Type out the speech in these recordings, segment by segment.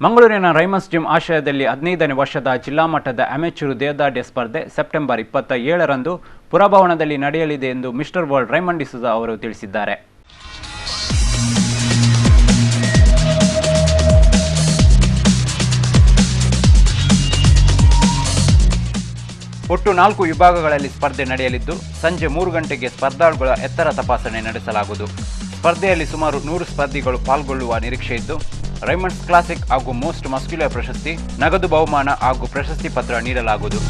ಮಂಗಳೂರಿನ ರೈಮನ್ಸ್ ಜಿಮ್ ಆಶ್ರಯದಲ್ಲಿ 15ನೇ ವರ್ಷದ ಜಿಲ್ಲಾ ಮಟ್ಟದ ಅಮೆಚೂರ್ ದೇವದಾಡ್ಯ ಸ್ಪರ್ಧೆ ಸೆಪ್ಟೆಂಬರ್ 27ರಂದು ಪುರಭವನದಲ್ಲಿ ನಡೆಯಲಿದೆ ಎಂದು ಮಿಸ್ಟರ್ ವರ್ಲ್ಡ್ ರೈಮಂಡ್ ಡಿಸೂಜ ಅವರು ತಿಳಿಸಿದ್ದಾರೆ. ಒಟ್ಟು 4 ವಿಭಾಗಗಳಲ್ಲಿ ಸ್ಪರ್ಧೆ ನಡೆಯಲಿದ್ದು ಸಂಜೆ 3 ಗಂಟೆಗೆ ಸ್ಪರ್ಧಾಳುಗಳ ಎತ್ತರ ತಪಾಸಣೆ ನಡೆಸಲಾಗುವುದು. ಸ್ಪರ್ಧೆಯಲ್ಲಿ ಸುಮಾರು 100 ಸ್ಪರ್ಧಿಗಳು ಪಾಲ್ಗೊಳ್ಳುವ ನಿರೀಕ್ಷೆ ಇದ್ದು ರೈಮಂಡ್ಸ್ ಕ್ಲಾಸಿಕ್ ಹಾಗೂ ಮೋಸ್ಟ್ ಮಸ್ಕ್ಯುಲರ್ ಪ್ರಶಸ್ತಿ, ನಗದು ಬಹುಮಾನ ಹಾಗೂ ಪ್ರಶಸ್ತಿ ಪತ್ರ ನೀಡಲಾಗುವುದು.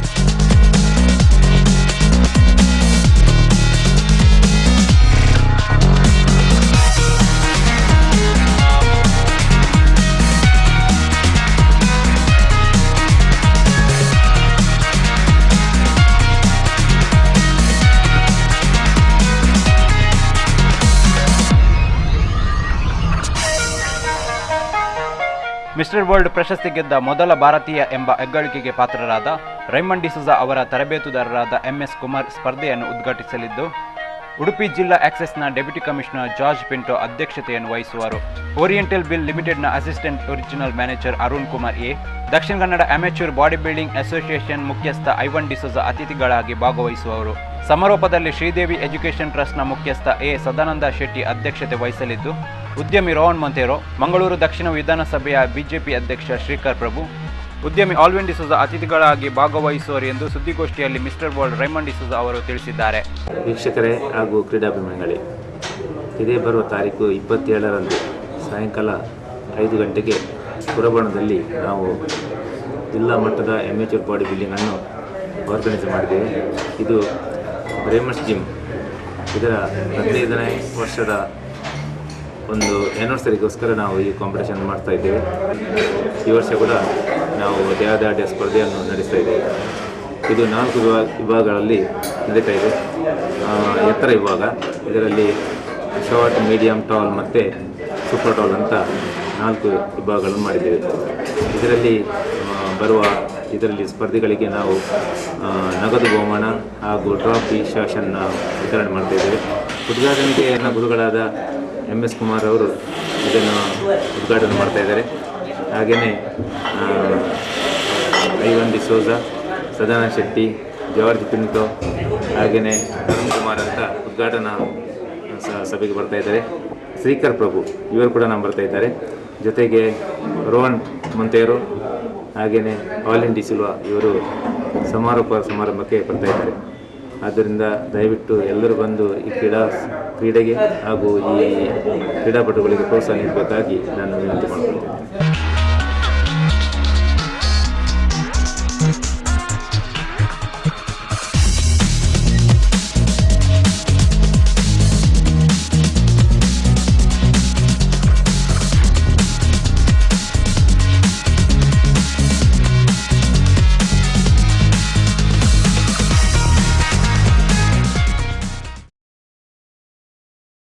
ಮಿಸ್ಟರ್ ವರ್ಲ್ಡ್ ಪ್ರಶಸ್ತಿ ಗೆದ್ದ ಮೊದಲ ಭಾರತೀಯ ಎಂಬ ಹೆಗ್ಗಳಿಕೆಗೆ ಪಾತ್ರರಾದ ರೈಮಂಡ್ ಡಿಸೂಜ ಅವರ ತರಬೇತುದಾರರಾದ MS ಕುಮಾರ್ ಸ್ಪರ್ಧೆಯನ್ನು ಉದ್ಘಾಟಿಸಲಿದ್ದು, ಉಡುಪಿ ಜಿಲ್ಲಾ ಆಕ್ಸೆಸ್ನ ಡೆಪ್ಯೂಟಿ ಕಮಿಷನರ್ ಜಾರ್ಜ್ ಪಿಂಟೋ ಅಧ್ಯಕ್ಷತೆಯನ್ನು ವಹಿಸುವರು. ಓರಿಯೆಂಟಲ್ ಬಿಲ್ ಲಿಮಿಟೆಡ್ನ assistant original manager Arun Kumar A, Dakshina Kannada amateur body building association ಮುಖ್ಯಸ್ಥ ಐವನ್ ಡಿಸೂಜ ಅತಿಥಿಗಳಾಗಿ ಭಾಗವಹಿಸುವವರು. ಸಮಾರೋಪದಲ್ಲಿ ಶ್ರೀದೇವಿ ಎಜುಕೇಷನ್ ಟ್ರಸ್ಟ್ನ ಮುಖ್ಯಸ್ಥ ಎ ಸದಾನಂದ ಶೆಟ್ಟಿ ಅಧ್ಯಕ್ಷತೆ ವಹಿಸಲಿದ್ದು, ಉದ್ಯಮಿ ರೋಹನ್ ಮೊಂತೆರೋ, ಮಂಗಳೂರು ದಕ್ಷಿಣ ವಿಧಾನಸಭೆಯ ಬಿಜೆಪಿ ಅಧ್ಯಕ್ಷ ಶ್ರೀಕರ್ ಪ್ರಭು, ಉದ್ಯಮಿ ಆಲ್ವಿನ್ ಡಿಸೂಜ ಅತಿಥಿಗಳಾಗಿ ಭಾಗವಹಿಸುವರು ಎಂದು ಸುದ್ದಿಗೋಷ್ಠಿಯಲ್ಲಿ ಮಿಸ್ಟರ್ ವರ್ಲ್ಡ್ ರೈಮಂಡ್ ಡಿಸೂಜ ಅವರು ತಿಳಿಸಿದ್ದಾರೆ. ವೀಕ್ಷಕರೇ ಹಾಗೂ ಕ್ರೀಡಾಭಿಮಾನಿಗಳೇ, ಇದೇ ಬರುವ ತಾರೀಕು 27ರಂದು ಸಾಯಂಕಾಲ 5 ಗಂಟೆಗೆ ಪುರಭವನದಲ್ಲಿ ನಾವು ಜಿಲ್ಲಾ ಮಟ್ಟದ ಅಮೆಚೂರ್ ಬಾಡಿ ಬಿಲ್ಡಿಂಗನ್ನು ಆರ್ಗನೈಸ್ ಮಾಡಿದ್ದೇವೆ. ಇದು ರೈಮಂಡ್ಸ್ ಜಿಮ್ ಇದರ 15ನೇ ವರ್ಷದ ಒಂದು ಆ್ಯನಿವರ್ಸರಿಗೋಸ್ಕರ ನಾವು ಈ ಕಾಂಪಿಟೇಷನ್ ಮಾಡ್ತಾ ಇದ್ದೇವೆ. ಈ ವರ್ಷ ಕೂಡ ನಾವು ದೇವದಾಡ್ಯ ಸ್ಪರ್ಧೆಯನ್ನು ನಡೆಸ್ತಾ ಇದ್ದೇವೆ. ಇದು 4 ವಿಭಾಗಗಳಲ್ಲಿ ನಡೀತಾ ಇದೆ. ಎತ್ತರ ವಿಭಾಗ, ಇದರಲ್ಲಿ ಶಾರ್ಟ್, ಮೀಡಿಯಮ್, ಟಾಲ್ ಮತ್ತು ಸೂಪರ್ ಟಾಲ್ ಅಂತ 4 ವಿಭಾಗಗಳನ್ನು ಮಾಡಿದ್ದೇವೆ. ಇದರಲ್ಲಿ ಸ್ಪರ್ಧಿಗಳಿಗೆ ನಾವು ನಗದು ಬಹುಮಾನ ಹಾಗೂ ಟ್ರಾಫಿ, ಶಾಸನ ವಿತರಣೆ ಮಾಡ್ತಾಯಿದ್ದೇವೆ. ಉದ್ಘಾಟನೆಗೆ ನನ್ನ ಗುರುಗಳಾದ MS ಕುಮಾರ್ ಅವರು ಇದನ್ನು ಉದ್ಘಾಟನೆ ಮಾಡ್ತಾಯಿದ್ದಾರೆ. ಹಾಗೆಯೇ ಐವನ್ ಡಿಸೋಜ, ಸದಾನಂದ ಶೆಟ್ಟಿ, ಜಾರ್ಜ್ ಪಿಂಟೋ, ಹಾಗೆಯೇ ಅರುಣ್ ಕುಮಾರ್ ಅಂತ ಉದ್ಘಾಟನಾ ಸಭೆಗೆ ಬರ್ತಾಯಿದ್ದಾರೆ. ಶ್ರೀಕರ್ ಪ್ರಭು ಇವರು ಕೂಡ ನಾವು ಬರ್ತಾಯಿದ್ದಾರೆ. ಜೊತೆಗೆ ರೋಹನ್ ಮೊಂತೆರೋ ಹಾಗೆಯೇ ಆಲ್ವಿನ್ ಡಿಸೂಜ ಇವರು ಸಮಾರಂಭಕ್ಕೆ ಬರ್ತಾಯಿದ್ದಾರೆ. ಆದ್ದರಿಂದ ದಯವಿಟ್ಟು ಎಲ್ಲರೂ ಬಂದು ಈ ಕ್ರೀಡೆಗೆ ಹಾಗೂ ಈ ಕ್ರೀಡಾಪಟುಗಳಿಗೆ ಪ್ರೋತ್ಸಾಹ ನೀಡಬೇಕಾಗಿ ನಾನು ವಿನಂತಿ ಮಾಡಿಕೊಳ್ತೇನೆ.